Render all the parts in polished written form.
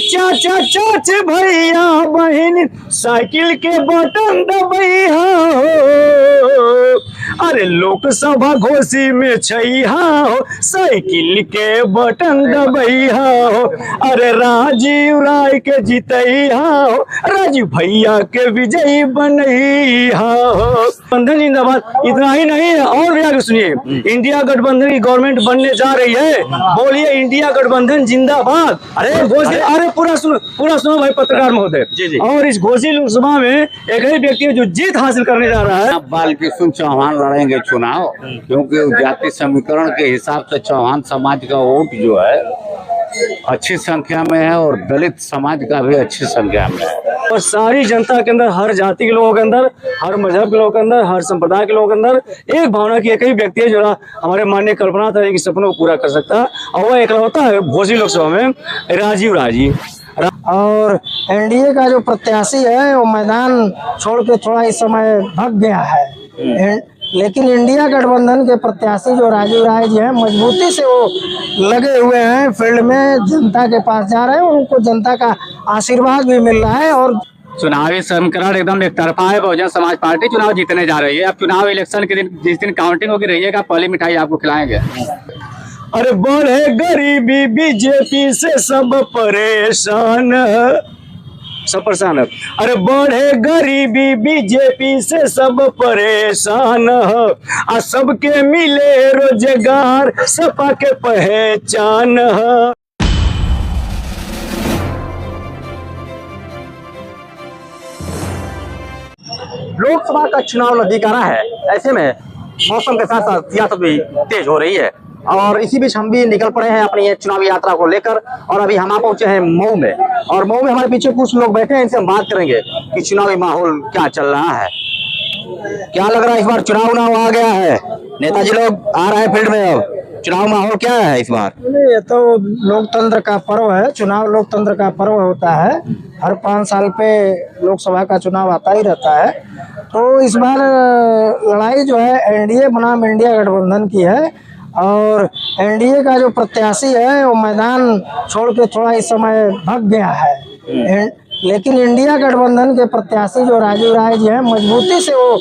चाचा चाचे भैया बहन साइकिल के बटन दबैया हो। अरे लोकसभा घोषी में छैया हो, साइकिल के बटन दबैया हो। अरे राजीव राय के जीतैया हो, राजीव भैया के विजयी बनैया हो। गठबंधन जिंदाबाद। इतना ही नहीं और भी आगे सुनिए, इंडिया गठबंधन की गवर्नमेंट बनने जा रही है, बोलिए इंडिया गठबंधन जिंदाबाद। अरे पूरा सुनो भाई पत्रकार महोदय। और इस घोषी लोकसभा में एक ही व्यक्ति है जो जीत हासिल करने जा रहा है। बालकृष्ण चौहान लड़ेंगे चुनाव, क्योंकि जाति समीकरण के हिसाब से चौहान समाज का वोट जो है अच्छी संख्या में है और दलित समाज का भी अच्छी संख्या में है। और सारी जनता के अंदर, हर जाति के लोगों के अंदर, हर मजहब के लोगों के अंदर, हर संप्रदाय के लोगों के अंदर एक भावना की एक ही व्यक्ति है जो हमारे माननीय कल्पना था कि सपनों को पूरा कर सकता है, और वह एकलौता है घोषी लोकसभा में, राजीव राय जी। और एनडीए का जो प्रत्याशी है वो मैदान छोड़ के थोड़ा इस समय भाग गया है, लेकिन इंडिया गठबंधन के प्रत्याशी जो राजीव राय जी हैं मजबूती से वो लगे हुए हैं, फील्ड में जनता के पास जा रहे हैं, उनको जनता का आशीर्वाद भी मिल रहा है। और चुनावी समीकरण एकदम एक तरफा है, बहुजन समाज पार्टी चुनाव जीतने जा रही है। अब चुनाव इलेक्शन के दिन जिस दिन काउंटिंग होगी रहिएगा, पहली मिठाई आपको खिलाएंगे। अरे बढ़े गरीबी बीजेपी से सब परेशान है। अरे बढ़े गरीबी बीजेपी से सब परेशान है, आ सबके मिले रोजगार सपा के पहचान है। लोकसभा का चुनाव नजदीक आ रहा है, ऐसे में मौसम के साथ साथ सियासत भी तेज हो रही है, और इसी बीच हम भी निकल पड़े हैं अपनी चुनावी यात्रा को लेकर। और अभी हम पहुंचे हैं मऊ में, और मऊ में हमारे पीछे कुछ लोग बैठे हैं, इनसे हम बात करेंगे कि चुनावी माहौल क्या चल रहा है, क्या लग रहा है। इस बार चुनाव आ गया है, नेताजी लोग आ रहे हैं फील्ड में, अब चुनाव माहौल क्या है इस बार? ये तो लोकतंत्र का पर्व है, चुनाव लोकतंत्र का पर्व होता है, हर 5 साल पे लोकसभा का चुनाव आता ही रहता है। तो इस बार लड़ाई जो है एनडीए बनाम इंडिया गठबंधन की है, और एनडीए का जो प्रत्याशी है वो मैदान छोड़ के थोड़ा इस समय भाग गया है, लेकिन इंडिया गठबंधन के प्रत्याशी जो राजीव राय जी हैं मजबूती से वो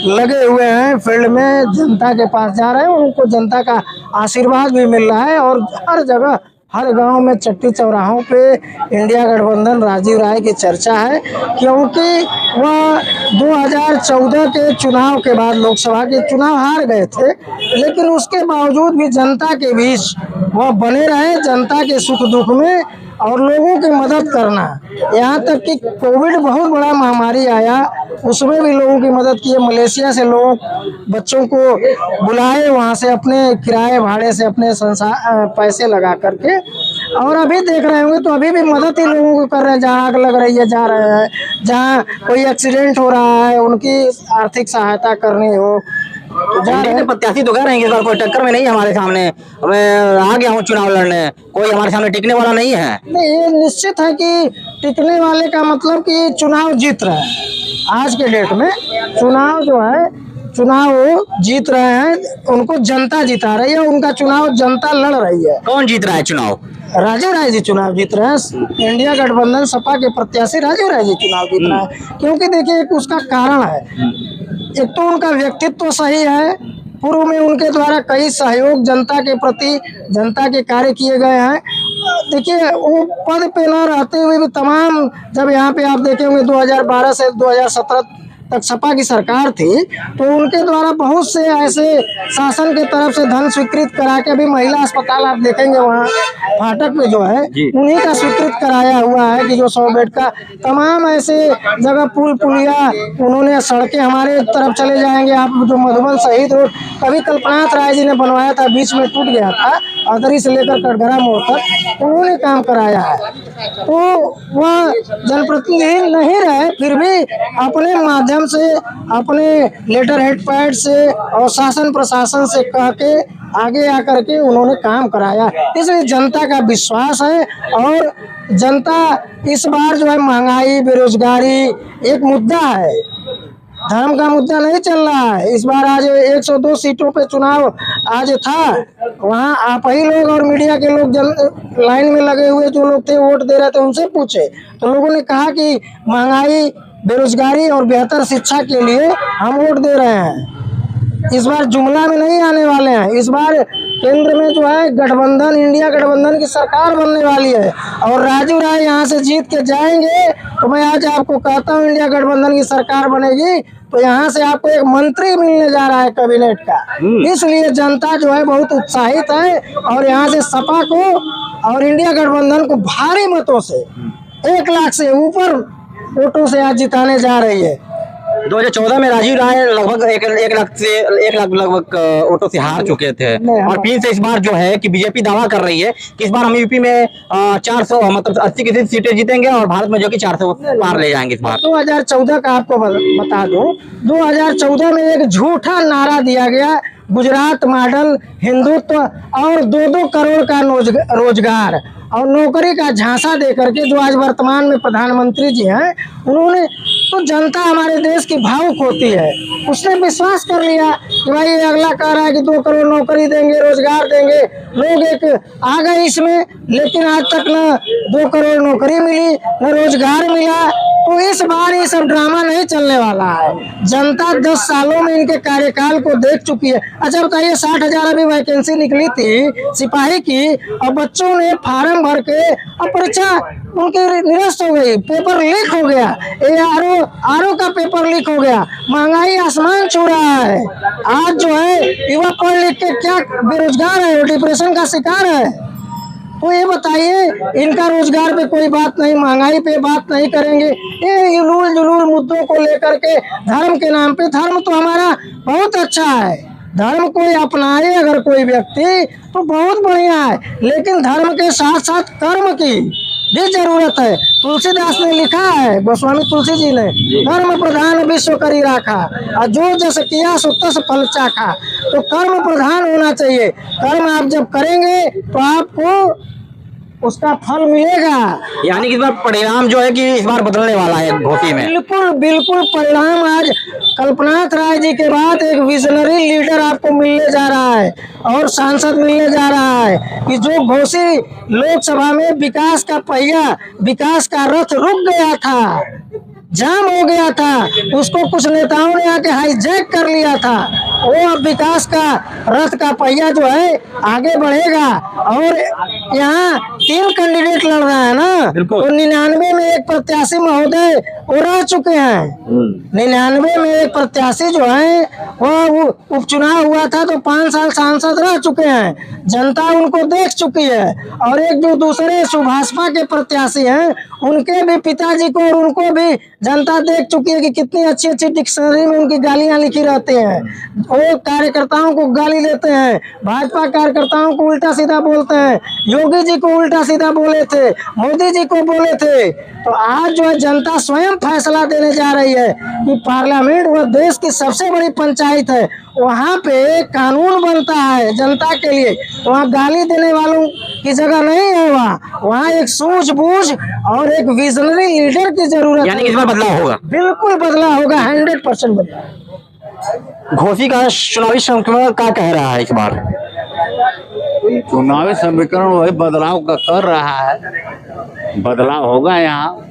लगे हुए हैं, फील्ड में जनता के पास जा रहे हैं, उनको जनता का आशीर्वाद भी मिल रहा है। और हर जगह, हर गांव में, चट्टी चौराहों पे इंडिया गठबंधन राजीव राय की चर्चा है, क्योंकि वह 2014 के चुनाव के बाद लोकसभा के चुनाव हार गए थे, लेकिन उसके बावजूद भी जनता के बीच वह बने रहे, जनता के सुख दुख में और लोगों की मदद करना। यहाँ तक कि कोविड बहुत बड़ा महामारी आया, उसमें भी लोगों की मदद की है। मलेशिया से लोग बच्चों को बुलाए, वहाँ से अपने किराए भाड़े से अपने पैसे लगा करके, और अभी देख रहे होंगे तो अभी भी मदद ही लोगों को कर रहे हैं। जहाँ आग लग रही है जा रहे हैं, जहाँ कोई एक्सीडेंट हो रहा है उनकी आर्थिक सहायता करनी हो तो जा रहे हैं। प्रत्याशी तो कह रहे हैं इस बार कोई टक्कर में नहीं है हमारे सामने, मैं आ गया हूँ चुनाव लड़ने, कोई हमारे सामने टिकने वाला नहीं है। नहीं, ये निश्चित है कि टिकने वाले का मतलब कि चुनाव जीत रहे हैं। आज के डेट में चुनाव जो है, चुनाव जीत रहे हैं, उनको जनता जिता रही है, उनका चुनाव जनता लड़ रही है। कौन जीत रहा है चुनाव? राजीव राय जी चुनाव जीत रहे हैं। इंडिया गठबंधन सपा के प्रत्याशी राजीव राय जी चुनाव जीत रहा है, क्योंकि देखिए एक उसका कारण है, एक तो उनका व्यक्तित्व सही है, पूर्व में उनके द्वारा कई सहयोग जनता के प्रति, जनता के कार्य किए गए हैं। देखिए वो पद पे न रहते हुए भी तमाम, जब यहाँ पे आप देखे होंगे 2012 से 2017 तक सपा की सरकार थी, तो उनके द्वारा बहुत से ऐसे शासन के तरफ से धन स्वीकृत करा के, अभी महिला अस्पताल आप देखेंगे वहाँ फाटक में जो है उन्हीं का स्वीकृत कराया हुआ है कि जो 100 बेड का, तमाम ऐसे जगह पुल पुलिया उन्होंने, सड़कें हमारे तरफ चले जाएंगे आप जो मधुबन शहीद रोड कभी कल्पनाथ राय जी ने बनवाया था, बीच में टूट गया था, अदरी से लेकर कटघरा मोड़ तक उन्होंने काम कराया है। तो वह जनप्रतिनिधि नहीं रहे, फिर भी अपने माध्यम से, अपने लेटर हेड पैड से और शासन प्रशासन से कह के आगे आकर के उन्होंने काम कराया, इसलिए जनता का विश्वास है। और जनता इस बार जो है महंगाई, बेरोजगारी एक मुद्दा है, धर्म का मुद्दा नहीं चल रहा है। इस बार आज 102 सीटों पे चुनाव आज था, वहाँ आप ही लोग और मीडिया के लोग लाइन में लगे हुए जो लोग थे वोट दे रहे थे उनसे पूछे, तो लोगों ने कहा कि महंगाई, बेरोजगारी और बेहतर शिक्षा के लिए हम वोट दे रहे हैं। इस बार जुमला में नहीं आने वाले हैं। इस बार केंद्र में जो है गठबंधन, इंडिया गठबंधन की सरकार बनने वाली है और राजू राय यहाँ से जीत के जाएंगे तो मैं आज आपको कहता हूँ इंडिया गठबंधन की सरकार बनेगी तो यहाँ से आपको एक मंत्री मिलने जा रहा है कैबिनेट का। इसलिए जनता जो है बहुत उत्साहित है और यहाँ से सपा को और इंडिया गठबंधन को भारी मतों से 1 लाख से ऊपर वोटों से आज जिताने जा रही है। 2014 में राजीव राय लगभग 1 लाख लगभग वोटों से हार चुके थे और फिर से इस बार जो है कि बीजेपी दावा कर रही है कि इस बार हम यूपी में 400 मतलब 80 सीटें जीतेंगे और भारत में जो कि 400 पार ले जाएंगे इस बार। 2014 का आपको बता दूं, 2014 में एक झूठा नारा दिया गया, गुजरात मॉडल, हिंदुत्व और 2-2 करोड़ का रोजगार और नौकरी का झांसा दे करके जो आज वर्तमान में प्रधानमंत्री जी हैं उन्होंने, तो जनता हमारे देश की भावुक होती है, उसने विश्वास कर लिया कि भाई ये अगला कह रहा है कि 2 करोड़ नौकरी देंगे, रोजगार देंगे, लोग एक आ गए इसमें, लेकिन आज तक न 2 करोड़ नौकरी मिली न रोजगार मिला। तो इस बार ये सब ड्रामा नहीं चलने वाला है। जनता 10 सालों में इनके कार्यकाल को देख चुकी है। अच्छा बताइए, 60,000 अभी वैकेंसी निकली थी सिपाही की और बच्चों ने फार्म भर के और परीक्षा उनके निरस्त हो गई, पेपर लीक हो गया, आरओ का पेपर लीक हो गया, महंगाई आसमान छू रहा है। आज जो है युवा पढ़ लिख के क्या बेरोजगार है, डिप्रेशन का शिकार है। तो ये बताइए, इनका रोजगार पे कोई बात नहीं, महंगाई पे बात नहीं करेंगे, ये उलूल जुलूल मुद्दों को लेकर के धर्म के नाम पे। धर्म तो हमारा बहुत अच्छा है, धर्म कोई अपनाए अगर कोई व्यक्ति तो बहुत बढ़िया है, लेकिन धर्म के साथ साथ कर्म की भी जरूरत है। तुलसीदास ने लिखा है, गोस्वामी तुलसी जी ने, कर्म प्रधान विश्व करी राखा और जो जस किया सो तस फल चाखा। तो कर्म प्रधान होना चाहिए। कर्म आप जब करेंगे तो आपको उसका फल मिलेगा। यानी कि इस बार परिणाम जो है कि इस बार बदलने वाला है घोसी में। बिल्कुल बिल्कुल परिणाम आज कल्पनाथ राय जी के बाद एक विजनरी लीडर आपको मिलने जा रहा है और सांसद मिलने जा रहा है कि जो घोसी लोकसभा में विकास का पहिया, विकास का रथ रुक गया था, जाम हो गया था, उसको कुछ नेताओं ने आके हाईजैक कर लिया था, वो अब विकास का रथ का पहिया जो है आगे बढ़ेगा। और यहाँ 3 कैंडिडेट लड़ रहा है ना, तो 99 में एक प्रत्याशी महोदय वो रह चुके हैं। 99 में एक प्रत्याशी जो है वो उपचुनाव हुआ था तो 5 साल सांसद रह चुके हैं, जनता उनको देख चुकी है। और एक जो दूसरे सुभाषपा के प्रत्याशी हैं उनके भी पिताजी को और उनको भी जनता देख चुकी है कि कितनी अच्छी अच्छी डिक्शनरी में उनकी गालियां लिखी रहती हैं। वो कार्यकर्ताओं को गाली देते हैं, भाजपा कार्यकर्ताओं को उल्टा सीधा बोलते हैं, योगी जी को उल्टा सीधा बोले थे, मोदी जी को बोले थे। तो आज जो है जनता स्वयं फैसला देने जा रही है कि पार्लियामेंट वह देश की सबसे बड़ी पंचायत है, वहाँ पे कानून बनता है जनता के लिए। तो वहाँ गाली देने वालों की जगह नहीं है, वहाँ एक सूझबूझ और एक विजनरी लीडर की जरूरत है। यानी इस बार बदलाव होगा, बिल्कुल बदलाव होगा, 100% बदलाव। घोसी का चुनावी समीकरण क्या कह रहा है इस बार? चुनावी समीकरण वही बदलाव का कर रहा है, बदलाव होगा यहाँ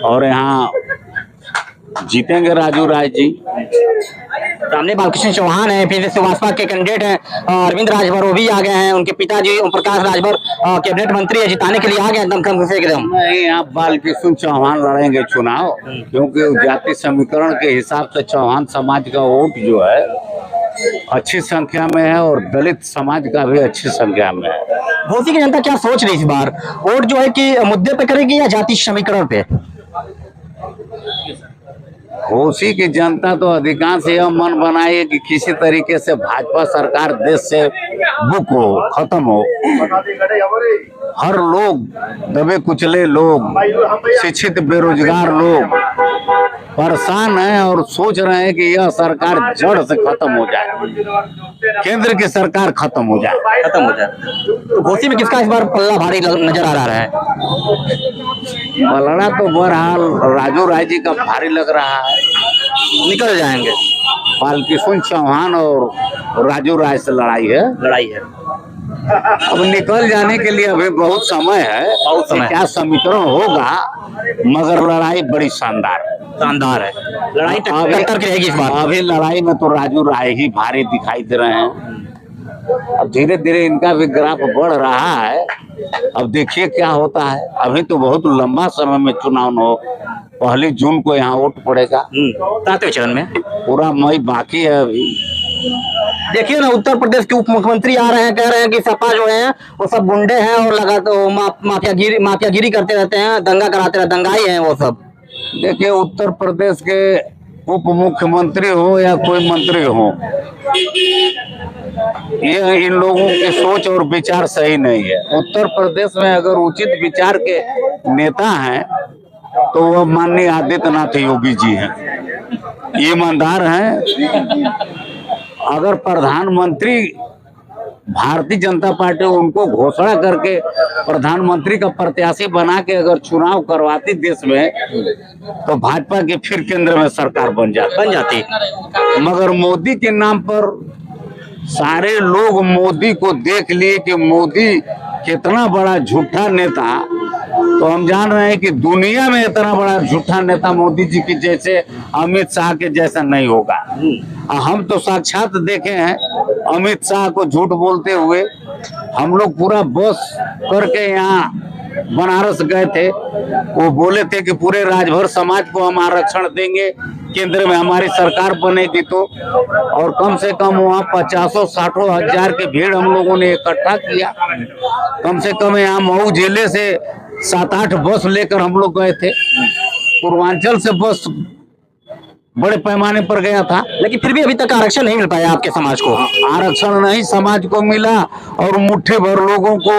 और यहाँ जीतेंगे राजू राय जी। सामने बालकृष्ण चौहान है, फिर से सुभाषपा के कैंडिडेट हैं अरविंद राजभर, वो भी आ गए हैं, उनके पिताजी ओम प्रकाश राजभर कैबिनेट मंत्री है, जिताने के लिए आ गए एकदम से एकदम। नहीं, यहाँ बालकृष्ण चौहान लड़ेंगे चुनाव, क्योंकि जाति समीकरण के हिसाब से चौहान समाज का वोट जो है अच्छी संख्या में है और दलित समाज का भी अच्छी संख्या में है। घोसी की जनता क्या सोच रही है इस बार? वोट जो है कि मुद्दे पे करेगी या जाति समीकरण पे? घोसी की जनता तो अधिकांश यह मन बनाई है कि किसी तरीके से भाजपा सरकार देश से बुक हो, खत्म हो। हर लोग, दबे कुचले लोग, शिक्षित बेरोजगार लोग परेशान हैं और सोच रहे हैं कि यह सरकार जड़ से खत्म हो जाए, केंद्र की सरकार खत्म हो जाए। तो घोसी में किसका इस बार पल्ला भारी नजर आ रहा है? पलड़ा तो बहरहाल राजू राय जी का भारी लग रहा है। निकल जाएंगे? बालकिशुन चौहान और राजू राय से लड़ाई है। लड़ाई है। अब निकल जाने के लिए अभी बहुत समय है, बहुत समय। क्या समीकरण होगा, मगर लड़ाई बड़ी शानदार है। शानदार है। लड़ाई टक्कर की रहेगी इस बार। अभी लड़ाई में तो राजू राय ही भारी दिखाई दे रहे हैं। अब धीरे धीरे इनका भी ग्राफ बढ़ रहा है। अब देखिए क्या होता है। अभी तो बहुत लंबा समय में चुनाव न हो, 1 जून को यहाँ वोट पड़ेगा। 7वें चरण में पूरा मई बाकी है अभी। देखिए ना, उत्तर प्रदेश के उप मुख्यमंत्री आ रहे हैं, कह रहे हैं कि सपा जो है वो सब गुंडे हैं और लगातार माफियागिरी करते रहते हैं, दंगा कराते रहते, दंगाई हैं वो सब। देखिए, उत्तर प्रदेश के उप मुख्यमंत्री हो या कोई मंत्री हो, ये इन लोगों की सोच और विचार सही नहीं है। उत्तर प्रदेश में अगर उचित विचार के नेता हैं तो वह माननीय आदित्यनाथ योगी जी हैं, ईमानदार हैं। अगर प्रधानमंत्री भारतीय जनता पार्टी उनको घोषणा करके प्रधानमंत्री का प्रत्याशी बना के अगर चुनाव करवाती देश में, तो भाजपा की फिर केंद्र में सरकार बन जाती। मगर मोदी के नाम पर सारे लोग मोदी को देख लिए कि मोदी कितना बड़ा झूठा नेता। तो हम जान रहे हैं कि दुनिया में इतना बड़ा झूठा नेता मोदी जी की जैसे, अमित शाह के जैसा नहीं होगा। हम तो साक्षात देखे हैं अमित शाह को झूठ बोलते हुए। हम लोग पूरा बस करके यहाँ बनारस गए थे, वो बोले थे कि पूरे राजभर समाज को हम आरक्षण देंगे, केंद्र में हमारी सरकार बनेगी तो। और कम से कम वहाँ 50-60 हजार की भीड़ हम लोगों ने इकट्ठा किया। कम से कम यहाँ मऊ जिले से 7-8 बस लेकर हम लोग गए थे। पूर्वांचल से बस बड़े पैमाने पर गया था, लेकिन फिर भी अभी तक आरक्षण नहीं मिल पाया आपके समाज को। आरक्षण नहीं समाज को मिला। और मुट्ठी भर लोगों को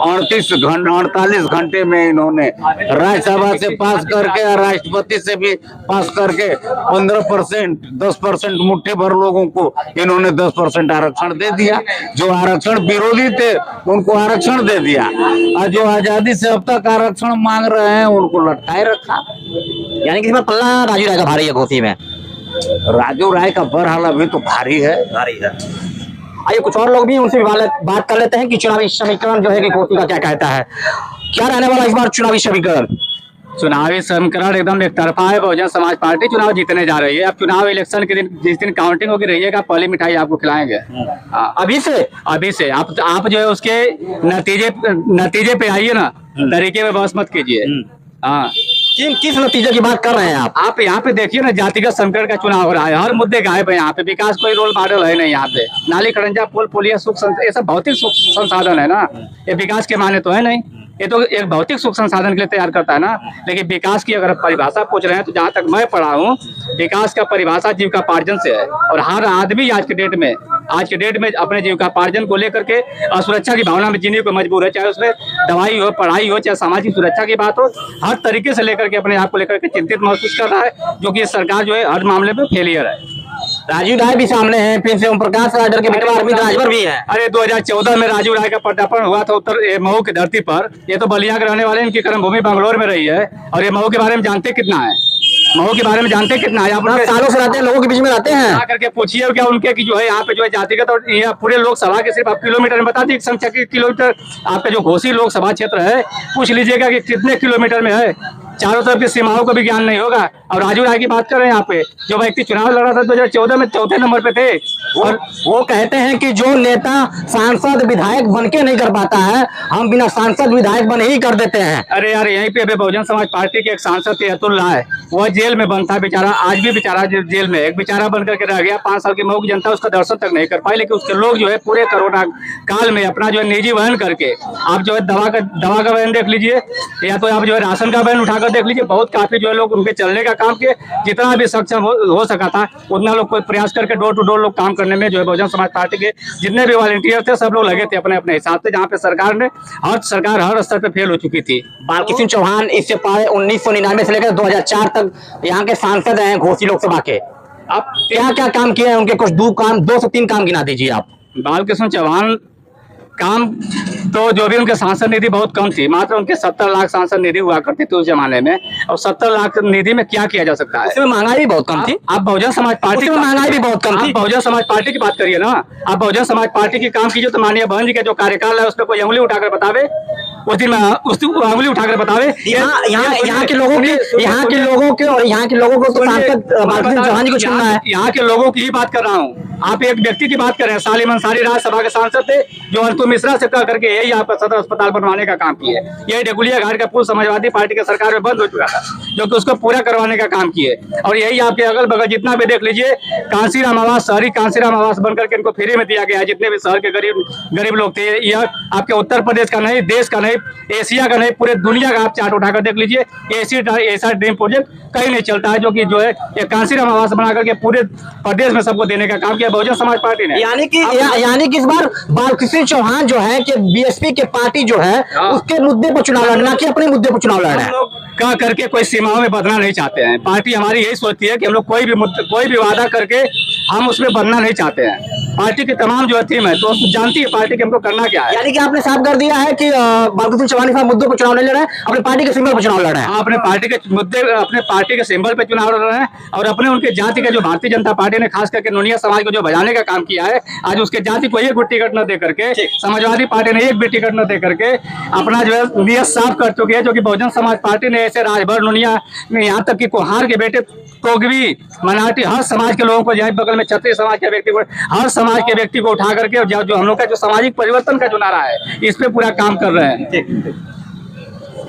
48 घंटे में इन्होंने राज्यसभा से पास करके और राष्ट्रपति से भी पास करके 15%, 10% मुट्ठी भर लोगों को इन्होंने 10% आरक्षण दे दिया। जो आरक्षण विरोधी थे उनको आरक्षण दे दिया, और जो आजादी से अब तक आरक्षण मांग रहे हैं उनको लटकाए रखा। यानी कि इस बार पल्ला राजू राय का भारी है घोसी में। राजू राय का बहरहाल अभी तो भारी है। आइए कुछ और लोग भी उनसे बात कर लेते हैं कि चुनावी समीकरण जो है कि घोसी का क्या कहता है, क्या रहने वाला इस बार चुनावी समीकरण। चुनावी समीकरण एकदम एक तरफा है। बहुजन समाज पार्टी चुनाव जीतने जा रही है। अब चुनाव इलेक्शन के दिन, जिस दिन काउंटिंग होगी रहिएगा, पहली मिठाई आपको खिलाएंगे। अभी से आप जो है उसके नतीजे पे आइए ना, तरीके में बहस मत कीजिए। हाँ, किस नतीजे की बात कर रहे हैं आप यहाँ पे देखिए ना, जातिगत समीकरण का चुनाव हो रहा है। हर मुद्दे गायब है यहाँ पे। विकास कोई रोल मॉडल है नहीं यहाँ पे। नाली, खड़ंजा, पुल, पुलिया, ये सब भौतिक सुख संसाधन है ना, ये विकास के माने तो है नहीं। ये तो एक भौतिक सुख संसाधन के लिए तैयार करता है ना। लेकिन विकास की अगर परिभाषा पूछ रहे हैं तो जहाँ तक मैं पढ़ा हूँ, विकास का परिभाषा जीविकापार्जन से है। और हर आदमी आज के डेट में अपने जीविकापार्जन को लेकर के असुरक्षा की भावना में जीने को मजबूर है। चाहे उसमें दवाई हो, पढ़ाई हो, चाहे सामाजिक सुरक्षा की बात हो, हर तरीके से लेकर के अपने आप को लेकर के चिंतित महसूस कर रहा है, जो कि सरकार जो है हर मामले में फेलियर है। राजू राय भी सामने हैं, फिर से ओम प्रकाश राजर के बेटे अरविंद राजभर भी है। अरे 2014 में राजू राय का पदार्पण हुआ था उत्तर मऊ की धरती पर। ये तो बलिया के रहने वाले, इनकी कर्मभूमि बंगलोर में रही है। और ये मऊ के बारे में जानते कितना है? मऊ के बारे में जानते कितना है? आप सालों से रहते हैं, लोगों के बीच में रहते हैं। करके पूछिए क्या उनके कि जो है यहाँ पे जो है जातिगत, और यहाँ पूरे लोकसभा के सिर्फ आप किलोमीटर में बता दी संख्या की किलोमीटर आपका जो घोसी लोकसभा क्षेत्र है, पूछ लीजिएगा कि कितने किलोमीटर में है। चारों तरफ की सीमाओं का भी ज्ञान नहीं होगा। और राजू राय की बात कर रहे हैं यहाँ पे, जो व्यक्ति चुनाव लड़ा था 2014 में 4थे नंबर पे थे। और वो कहते हैं कि जो नेता सांसद विधायक बन के नहीं कर पाता है, हम बिना सांसद विधायक बन ही कर देते हैं। अरे यार, यहीं पे अभी बहुजन समाज पार्टी के एक सांसद थे अतुल राय, वह जेल में बंद था बेचारा। आज भी बेचारा जेल में एक बेचारा बन करके रह गया। 5 साल की मऊ की जनता उसका दर्शन तक नहीं कर पाई। लेकिन उसके लोग जो है पूरे कोरोना काल में अपना जो है निजी वहन करके, आप जो है दवा का वहन देख लीजिए, या तो आप जो है राशन का वहन उठाकर देख लीजिए, बहुत काफी जो है लोग उनके चलने का काम के जितना भी सक्षम हो सका था उतना लोग कोई प्रयास करके डोर टू डोर लोग काम करने में जो है बहुजन समाज पार्टी के जितने भी वॉलंटियर थे सब लोग लगे थे अपने अपने हिसाब से। जहाँ पे सरकार हर स्तर पे फेल हो चुकी थी। बालकिशुन चौहान इससे पहले 1999 से लेकर 2004 तक यहाँ के सांसद हैं घोसी लोकसभा के। आप क्या क्या काम किए हैं उनके? कुछ 2 से 3 काम गिना दीजिए आप। बालकिशुन चौहान काम तो जो भी उनके सांसद निधि बहुत कम थी, मात्र उनके 70 लाख सांसद निधि हुआ करती थी उस जमाने में। और 70 लाख निधि में क्या किया जा सकता है? इसमें महंगाई भी बहुत कम थी। आप बहुजन समाज पार्टी उसमें महंगाई भी बहुत कम थी। आप बहुजन समाज पार्टी की बात करिए ना, आप बहुजन समाज पार्टी की काम कीजिए तो माननीय बहन जी का जो कार्यकाल है उसमें कोई अंगुली उठाकर बतावे, उस दिन उस अंगुली उठाकर बतावे। यहाँ के लोगों के और यहाँ के लोगों को तो सांसद बालकृष्ण चौहान जी को चुनना है। यहाँ के लोगों की ही बात कर रहा हूँ, आप एक व्यक्ति की बात कर रहे हैं। सालिम अंसारी राज्यसभा के सांसद थे जो अंतु मिश्रा से कह करके यही आपका सदर अस्पताल बनवाने का काम किए। यही ढेकुलिया घाट का पुल समाजवादी पार्टी की सरकार में बंद हो चुका था, जो कि उसको पूरा करवाने का काम किए। और यही आपके अगल बगल जितना भी देख लीजिए, कांसीराम आवास, शहरी कांसीराम आवास बनकर के इनको फ्री में दिया गया है। जितने भी शहर के गरीब लोग थे, यह आपके उत्तर प्रदेश का नहीं, देश का नहीं, एशिया का नहीं, पूरे दुनिया का आप चार्ट उठाकर देख लीजिए, ऐसा ड्रीम प्रोजेक्ट कहीं नहीं चलता है, जो कि जो है ये कांसीराम आवास बना करके पूरे प्रदेश में सबको देने का काम किया बहुजन समाज पार्टी ने। यानी कि इस बार बालकृष्ण चौहान जो है कि बीएसपी के पार्टी जो है उसके मुद्दे पर चुनाव लड़ना कि अपने मुद्दे पर चुनाव लड़ना है। कह करके कोई सीमाओं में बदलना नहीं चाहते हैं। पार्टी हमारी यही सोचती है कि हम लोग कोई भी वादा करके हम उसमें बदलना नहीं चाहते हैं। पार्टी की तमाम जो थीम है तो जानती है पार्टी के हमको करना क्या है। यानी कि आपने साफ कर दिया है कि बालकृष्ण चौहान इस मुद्दों पर चुनाव नहीं लड़ रहे हैं, अपने पार्टी के सिंबल पर चुनाव लड़ रहे हैं। अपने पार्टी के मुद्दे, अपने पार्टी के सिंबल पे चुनाव लड़ रहे हैं और अपने उनके जाति का जो भारतीय जनता पार्टी ने खास करके नोनिया समाज को जो बजाने का काम किया है, आज उसके जाति को एक भी टिकट न दे करके, समाजवादी पार्टी ने एक भी टिकट न दे करके अपना जो है नियत साफ कर चुकी है। जो कि बहुजन समाज पार्टी ने ऐसे राजभर नोनिया में यहाँ तक कि कोहार के बेटे कोगवी मराठी हर समाज के लोगों को, यहाँ बगल में क्षत्रिय समाज के व्यक्ति को, हर समाज के व्यक्ति को उठा करके और जो हम लोग का जो सामाजिक परिवर्तन का जो नारा है इस पे पूरा काम कर रहे हैं।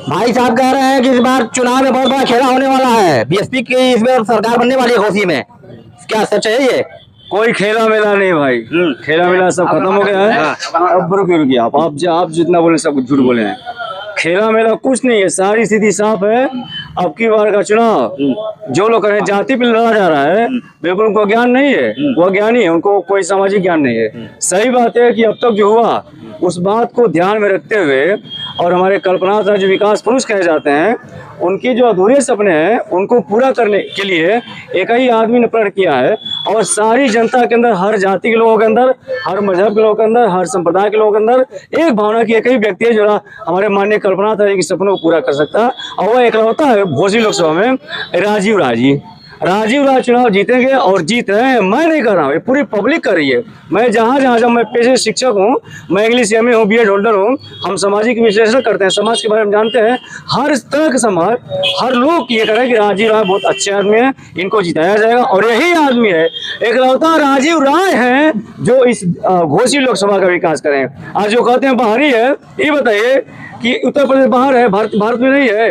भाई साहब कह रहे हैं कि इस बार चुनाव में बहुत बड़ा खेला होने वाला है, बीएसपी की इस बार सरकार बनने वाली है घोसी में, क्या सच है ये? कोई खेला मेला नहीं भाई, खेला मेला सब खत्म हो गया है। अब रुकिए आप जितना बोले सब झूठ बोले हैं। खेला मेला कुछ नहीं है, सारी स्थिति साफ है। अब की बार का चुनाव जो लोग करें जाति पे लड़ा जा रहा है, बिल्कुल उनको ज्ञान नहीं है, वो ज्ञानी है, उनको कोई सामाजिक ज्ञान नहीं है। सही बात है कि अब तक जो हुआ उस बात को ध्यान में रखते हुए और हमारे कल्पना था जो विकास पुरुष कहे जाते हैं, उनके जो अधूरे सपने हैं उनको पूरा करने के लिए एक ही आदमी ने प्रण किया है। और सारी जनता के अंदर, हर जाति के लोगों के अंदर, हर मजहब के लोगों के अंदर, हर संप्रदाय के लोगों के अंदर एक भावना की एक ही व्यक्ति है जो हमारे माननीय कल्पना था कि सपनों को पूरा कर सकता है, और वो इकलौता है घोसी लोकसभा में राजीव राज चुनाव जीतेंगे और जीत रहे हैं। मैं नहीं कर रहा हूँ, ये पूरी पब्लिक कर रही है। मैं जहाँ जब मैं पेशे शिक्षक हूँ, मैं इंग्लिश एमए हूँ, बीएड होल्डर हूँ, हम सामाजिक विश्लेषण करते हैं, समाज के बारे में जानते हैं। हर तरह का समाज, हर लोग ये करें कि राजीव राय बहुत अच्छे आदमी हैं, इनको जिताया जाएगा। और यही आदमी है, एकलौता राजीव राय है जो इस घोसी लोकसभा का विकास करें। आज जो कहते हैं बाहरी है, ये बताइए कि उत्तर प्रदेश बाहर है, भारत में नहीं है,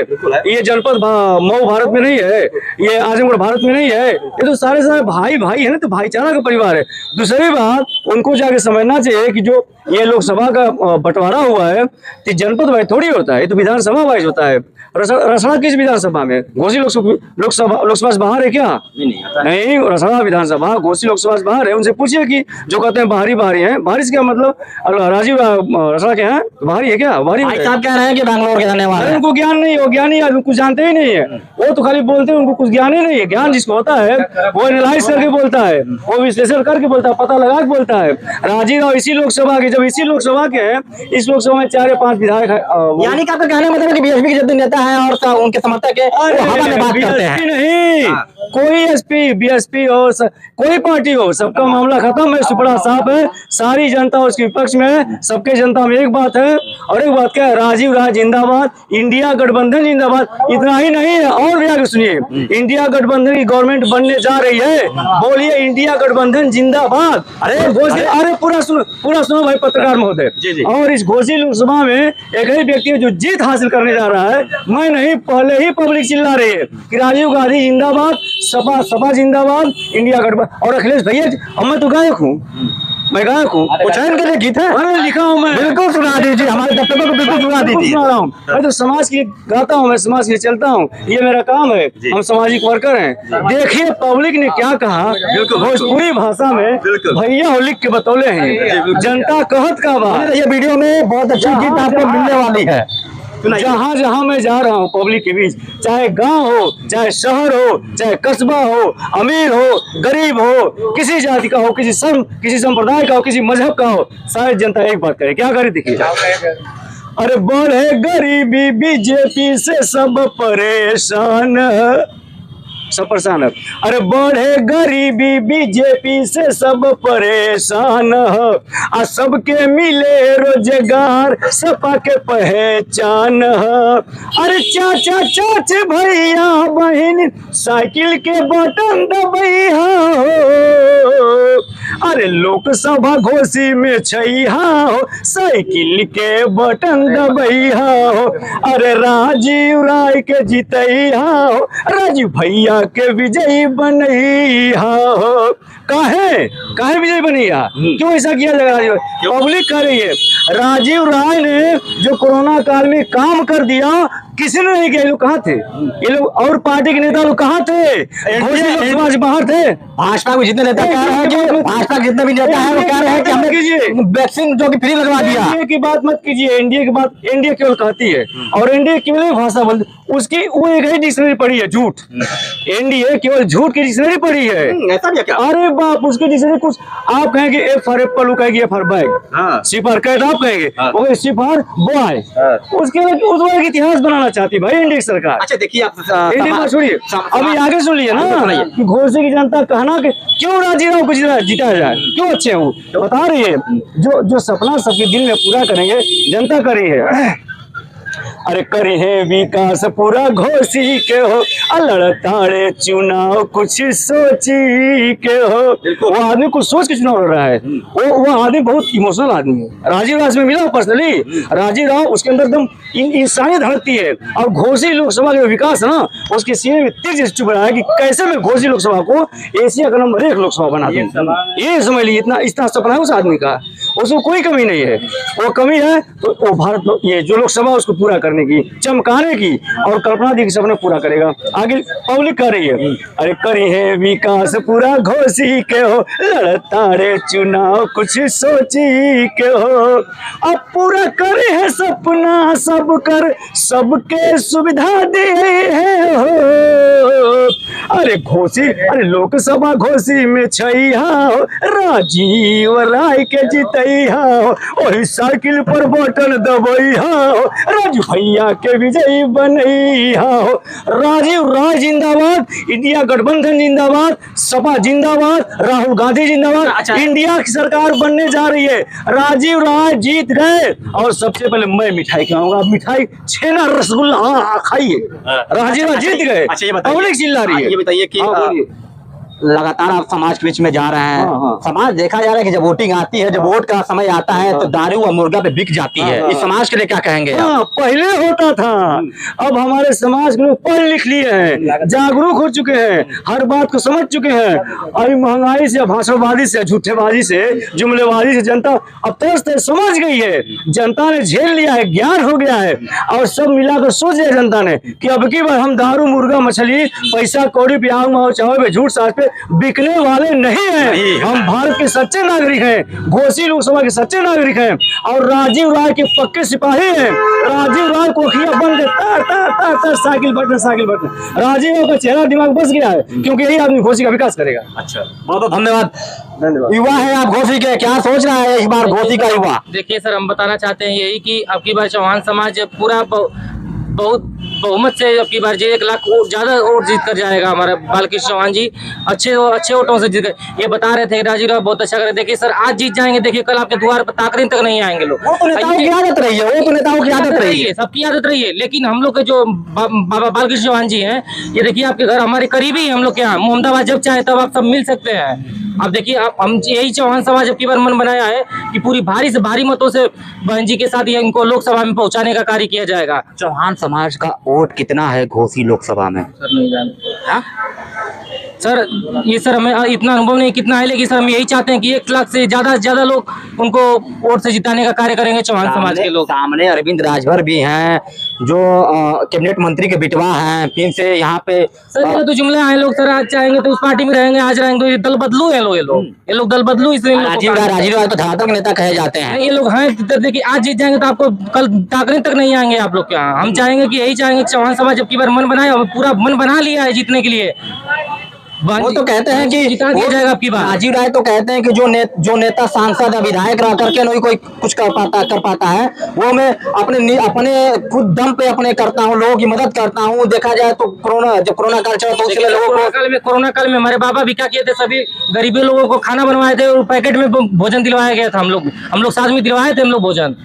ये जनपद मऊ भारत में नहीं है, ये आजमगढ़ भारत में नहीं है, ये तो सारे भाई है ना, तो भाईचारा का परिवार है। दूसरी बात, उनको जाके समझना चाहिए कि जो ये लोकसभा का बंटवारा हुआ है तो जनपद वाइज थोड़ी होता है, ये तो विधानसभा वाइज होता है। रसड़ा किस विधानसभा में? घोसी लोकसभा से बाहर है क्या? नहीं, रसड़ा विधानसभा घोसी लोकसभा से बाहर है। उनसे पूछिए कि जो कहते हैं बाहरी है, बाहरी से क्या मतलब? राजीव रसड़ा के हैं बाहरी है क्या? बाहरी आप कह रहे हैं कि बैंगलोर के रहने वाले, उनको ज्ञान नहीं, वो ज्ञानी आदमी कुछ जानते ही नहीं है, वो तो खाली बोलते हैं, उनको कुछ ज्ञान ही नहीं है। ज्ञान जिसको होता है वो एनालाइज करके बोलता है, वो विश्लेषण करके बोलता है, पता लगा के बोलता है। राजीव राव इसी लोकसभा के, जब इसी लोकसभा के हैं, इस लोकसभा में 4 या 5 विधायक है। यानी कि आपका कहना मतलब है कि बीएसपी के जितने नेता हैं और उनके समर्थक है हवा में बात करते हैं। नहीं, कोई एसपी बीएसपी हो, कोई पार्टी हो, सबका मामला खत्म है, सुपड़ा साफ है। सारी जनता उसके विपक्ष में है, सबके जनता में एक बात है, और एक बात क्या है, राजीव राय जिंदाबाद, इंडिया गठबंधन जिंदाबाद। इतना ही नहीं है, और भी आगे सुनिए, इंडिया गठबंधन की गवर्नमेंट बनने जा रही है, बोलिए इंडिया गठबंधन जिंदाबाद। अरे पूरा सुनो भाई पत्रकार महोदय। और इस घोसी लोकसभा में एक ही व्यक्ति है जो जीत हासिल करने जा रहा है। मैं नहीं, पहले ही पब्लिक चिल्ला रही है कि राजीव गांधी जिंदाबाद, सपा जिंदाबाद, इंडिया गठबंधन। और अखिलेश भैया, मैं तो गायक हूँ, मैं गायक हूँ, उच्चारण के लिए गीत है, मैंने लिखा हूँ, मैं बिल्कुल सुना दीजिए, हमारे दर्शकों को बिल्कुल सुना दीजिए। मैं तो समाज के लिए गाता हूँ, मैं समाज के लिए चलता हूँ, ये मेरा काम है, हम सामाजिक वर्कर हैं। देखिए पब्लिक ने क्या कहा भोजपुरी भाषा में, भैया लिख के बतौले हैं, जनता कहत का बात। ये वीडियो में बहुत अच्छी गीत आपको मिलने वाली है, जहाँ जहाँ मैं जा रहा हूँ पब्लिक के बीच, चाहे गांव हो, चाहे शहर हो, चाहे कस्बा हो, अमीर हो, गरीब हो, किसी जाति का हो, किसी संप्रदाय का हो, किसी मजहब का हो, सारी जनता एक बात करे, क्या करे देखिए। अरे बढ़े गरीबी बीजेपी से सब परेशान है। अरे बढ़े गरीबी बीजेपी से सब परेशान है, आ सबके मिले रोजगार सपा के पहचान है। अरे चाचा चाचे भैया बहन साइकिल के बटन दबैया हो, अरे लोकसभा घोषी में छैहा हो, साइकिल के बटन दबैया हो। अरे राजीव राय के जीतैया हो, राजीव भैया के विजयी बनैया हो। काहे विजयी बनैया, क्यों ऐसा किया जा रहा है? पब्लिक कर रही है। राजीव राय ने जो कोरोना काल में काम कर दिया, किसी ने नहीं किया। ये लोग कहाँ थे? ये लोग और पार्टी के नेता लोग कहाँ थे? समाज बाहर थे। भाजपा के जितने नेता कह रहे हैं कि भाजपा के जितने भी नेता है वो कह रहे हैं कि हमने वैक्सीन जो कि फ्री लगवा दिया। एनडीए की बात मत कीजिए, एनडीए की बात एनडीए केवल कहती है और एनडीए केवल भाषा बोलती, उसकी वो एक ही डिक्शनरी पढ़ी है, झूठ। एनडीए केवल झूठ की डिक्शनरी पढ़ी है। ऐसा भी है क्या? अरे बाप, उसकी डिक्शनरी कुछ आप कहेंगे ए फॉर एप्पल, वो कहेगी A for bag, C for cat आप कहेंगे, वो सी फॉर बॉय। उसके उस इतिहास बनाना चाहती भाई एनडीए सरकार। अच्छा देखिए आप एनडीए छोड़िए, अभी आगे सुन लिए ना कि घोषी की जनता कहना कि क्यों राजीव राव को जीता जाए, क्यों अच्छे हो, तो बता रही है जो सपना सबके दिल में पूरा करेंगे जनता करी है। अरे करी है विकास पूरा घोषी के हो, लड़ताड़े चुनाव कुछ सोची के हो। वो आदमी कुछ सोच के चुनाव लड़ रहा है। वो आदमी बहुत इमोशनल आदमी है। राजीव राव से मैं मिला पर्सनली, राजीव राव उसके अंदर एकदम इंसानियत धड़कती है। और घोषी लोकसभा का विकास है ना, उसके सीने में तेज चुभ रहा है कि कैसे मैं घोषी लोकसभा को एशिया का नंबर 1 लोकसभा बना दूं। ये समझ लीजिए, इतना सपना है उस आदमी का, उसको कोई कमी नहीं है। वो कमी है तो वो भारत ये जो लोकसभा उसको पूरा करने की, चमकाने की, और कल्पना दी के सपने पूरा करेगा। आगे पब्लिक कर रही है। अरे करी है विकास पूरा घोषी के हो, लड़ताड़े चुनाव कुछ सोची के हो। अब पूरा करे है सपना सब कर, सबके सुविधा दे है हो। अरे घोषी, अरे लोकसभा घोषी में छैया हो, राजीव राय के जीतैया हो, वही साइकिल पर बटन दबैया हो, राजीव भैया के विजयी बनैया हो। राजीव राय जिंदाबाद, इंडिया गठबंधन जिंदाबाद, सपा जिंदाबाद, राहुल गांधी जिंदाबाद। अच्छा। इंडिया की सरकार बनने जा रही है। राजीव राय जीत गए और सबसे पहले मैं मिठाई खिलाऊंगा। मिठाई छेना रसगुल्ला खाइए। राजीव राय जीत गए। अच्छा ये बताइए, पब्लिक चिल्ला रही है। ये बताइए कि बोलिए। लगातार आप समाज के बीच में जा रहे हैं। हाँ। समाज देखा जा रहा है कि जब वोटिंग आती है, जब वोट का समय आता है तो दारू और मुर्गा पे बिक जाती है। इस समाज के लिए क्या कहेंगे आप? हाँ, पहले होता था, अब हमारे समाज के लोग पढ़ लिख लिए हैं, जागरूक हो चुके हैं, हर बात को समझ चुके हैं। अभी महंगाई से, भाषणबाजी से, झूठेबाजी से, जुमलेबाजी से जनता अब तो समझ गई है। जनता ने झेल लिया है, ज्ञान हो गया है, और सब मिलाकर सोच लिया जनता ने कि अब की बार हम दारू मुर्गा मछली पैसा कौड़ी पे आऊ चाहो पे झूठ साज पे बिकने वाले नहीं हैं। हम भारत के सच्चे नागरिक हैं, घोषी लोकसभा के सच्चे नागरिक हैं, और राजीव राय के पक्के सिपाही हैं। राजीव राय को अखियां बंद कर साइकिल बटन। राजीव राय का चेहरा दिमाग बस गया है, क्योंकि यही आदमी घोषी का विकास करेगा। अच्छा, बहुत बहुत धन्यवाद। युवा है आप घोषी के, क्या सोच रहा है इस बार घोषी का युवा? देखिए सर, हम बताना चाहते हैं यही कि अब की बार चौहान समाज पूरा बहुत बहुमत से अब की बार 1 लाख ज्यादा वोट जीत कर जाएगा। हमारा बालकृष्ण चौहान जी अच्छे वोटों से जीत गए। ये बता रहे थे राजीव राव बहुत अच्छा कर रहे। देखिए सर, आज जीत जाएंगे, देखिए कल आपके द्वार पर ताकरीन तक नहीं आएंगे लोग। वो तो नेताओं की आदत रही है, सबकी आदत रही है। लेकिन हम लोग के जो बाबा बालकृष्ण चौहान जी हैं, ये देखिए आपके घर हमारे करीबी है। हम लोग के यहाँ मोहम्मदाबाद जब चाहे तब आप सब मिल सकते हैं। अब देखिए आप, हम यही चौहान समाज अब की बार मन बनाया है कि पूरी भारी से भारी मतों से बहन जी के साथ ये इनको लोकसभा में पहुंचाने का कार्य किया जाएगा। चौहान समाज का वोट कितना है घोषी लोकसभा में? सर नहीं जानते। सर ये सर हमें इतना अनुभव नहीं कितना है, लेकिन सर हम यही चाहते हैं कि 1 लाख से ज्यादा लोग उनको वोट से जिताने का कार्य करेंगे चौहान समाज के लोग। सामने अरविंद राजभर भी हैं जो कैबिनेट मंत्री के बिटवा हैं, फिर से यहाँ पे सर ये तो जुमले आए लोग, सर आज चाहेंगे तो उस पार्टी में रहेंगे, आज रहेंगे तो ये दल बदलू है लोग, ये लोग दल बदलू, इसलिए राजीव राय तो धरातल नेता कहे जाते हैं। ये लोग हैं। देखिए आज जीत जाएंगे तो आपको कल ताकने तक नहीं आएंगे आप लोग के यहाँ। हम चाहेंगे कि यही चाहेंगे चौहान समाज जब की बार मन बनाए, पूरा मन बना लिया है जीतने के लिए। वो तो कहते हैं कि जिता दिया जाएगा आपकी बात। राजीव राय तो कहते हैं कि जो नेता सांसद या विधायक रह करके नहीं कोई कुछ कर पाता है, वो मैं अपने खुद दम पे अपने करता हूँ, लोगों की मदद करता हूँ। देखा जाए तो जब कोरोना काल चला तो उसमें लोगों को कोरोना काल में हमारे बाबा भी क्या किए थे, सभी गरीबी लोगों को खाना बनवाए थे और पैकेट में भोजन दिलवाया गया था। हम लोग साथ में दिलवाए थे, हम लोग भोजन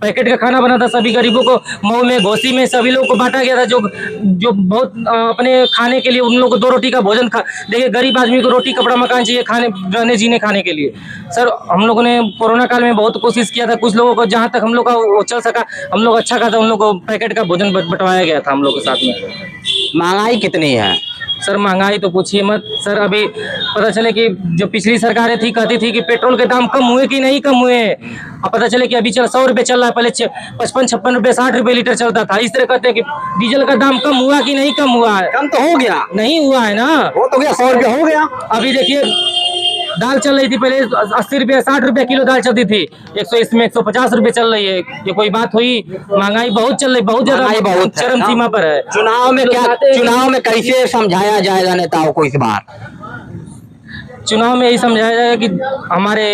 पैकेट का खाना बना था, सभी गरीबों को मऊ में घोसी में सभी लोगों को बांटा गया था, जो बहुत अपने खाने के लिए उन लोगों को 2 रोटी का भोजन देखिए गरीब आदमी को रोटी कपड़ा मकान चाहिए रहने जीने खाने के लिए। सर हम लोगों ने कोरोना काल में बहुत कोशिश किया था, कुछ लोगों को जहाँ तक हम लोग का वो चल सका, हम लोग अच्छा खासा उन लोग को पैकेट का भोजन बंटवाया गया था हम लोग के साथ में। महंगाई कितनी है सर? महंगाई तो पूछिए मत सर। अभी पता चले कि जो पिछली सरकारें थी कहती थी कि पेट्रोल के दाम कम हुए कि नहीं कम हुए, अब पता चले कि अभी 100 रुपये चल रहा है, पहले 55-56 रुपये 60 रुपये लीटर चलता था। इस तरह कहते हैं कि डीजल का दाम कम हुआ कि नहीं कम हुआ है? कम तो हो गया, नहीं हुआ है ना, वो तो गया 100 रुपया हो गया। अभी देखिए दाल चल रही थी पहले 80 रुपये 60 रुपये किलो दाल चलती थी, 150 रुपये चल रही है। ये कोई बात हुई? महंगाई बहुत चल रही, बहुत ज्यादा, बहुत चरम सीमा पर है। चुनाव में कैसे समझाया जाएगा नेताओं को इस बार? चुनाव में यही समझाया जाएगा कि हमारे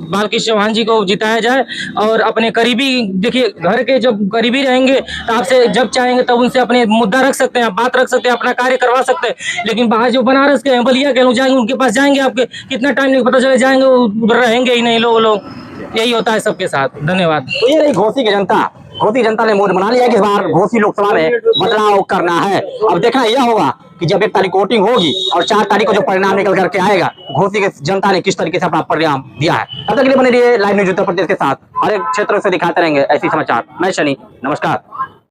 बालकृष्ण चौहान जी को जिताया जाए और अपने करीबी, देखिए घर के जब करीबी रहेंगे तो आपसे जब चाहेंगे तब उनसे अपने मुद्दा रख सकते हैं, बात रख सकते हैं, अपना कार्य करवा सकते हैं। लेकिन बाहर जो बनारस के हैं, बलिया के लोग जाएंगे, उनके पास जाएंगे, आपके कितना टाइम नहीं पता चले जाएंगे, उधर रहेंगे ही नहीं लोग। यही होता है सबके साथ। धन्यवाद। तो ये रही घोसी की जनता। घोसी जनता ने मूड बना लिया है कि इस बार घोसी लोकसभा में बदलाव करना है। अब देखना यह होगा कि जब 1 तारीख वोटिंग होगी और 4 तारीख को जो परिणाम निकल करके आएगा, घोसी के जनता ने किस तरीके से अपना परिणाम दिया है। तब तक के लिए बने रहिए लाइव न्यूज उत्तर प्रदेश के साथ, हर एक क्षेत्र से दिखाते रहेंगे ऐसी समाचार। मैं शनि, नमस्कार।